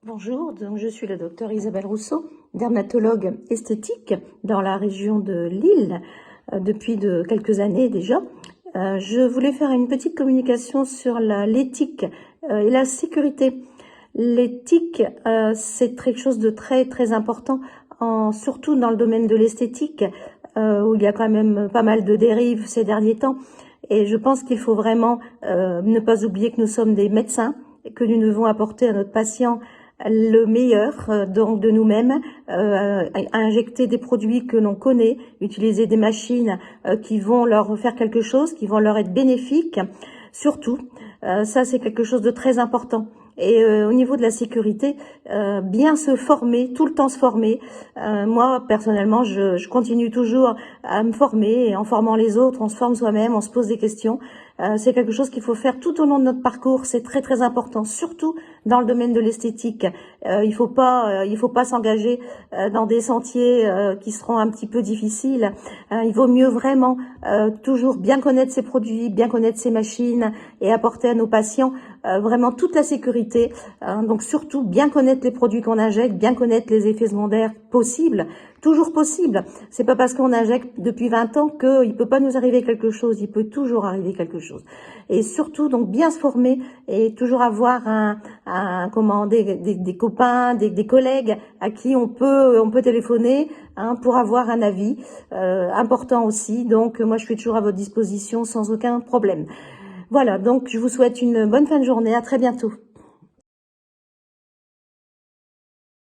Bonjour, donc je suis le docteur Isabelle Rousseau, dermatologue esthétique dans la région de Lille depuis quelques années déjà. Je voulais faire une petite communication sur l'éthique et la sécurité. L'éthique, c'est quelque chose de très très important, surtout dans le domaine de l'esthétique, où il y a quand même pas mal de dérives ces derniers temps. Et je pense qu'il faut vraiment ne pas oublier que nous sommes des médecins et que nous devons apporter à notre patient le meilleur donc de nous-mêmes, injecter des produits que l'on connaît, utiliser des machines qui vont leur faire quelque chose, qui vont leur être bénéfiques. Surtout, ça c'est quelque chose de très important. Et au niveau de la sécurité, bien se former, tout le temps se former. Moi, personnellement, je continue toujours à me former, et en formant les autres, on se forme soi-même, on se pose des questions. C'est quelque chose qu'il faut faire tout au long de notre parcours, c'est très très important, surtout dans le domaine de l'esthétique. Il faut pas s'engager dans des sentiers qui seront un petit peu difficiles. Il vaut mieux vraiment toujours bien connaître ses produits, bien connaître ses machines et apporter à nos patients vraiment toute la sécurité. Donc surtout bien connaître les produits qu'on injecte, bien connaître les effets secondaires possibles, toujours possibles. C'est pas parce qu'on injecte depuis 20 ans qu'il peut pas nous arriver quelque chose, il peut toujours arriver quelque chose. Et surtout donc bien se former et toujours avoir des copains, des collègues à qui on peut téléphoner pour avoir un avis important aussi. Donc moi je suis toujours à votre disposition sans aucun problème. Voilà, donc je vous souhaite une bonne fin de journée, à très bientôt.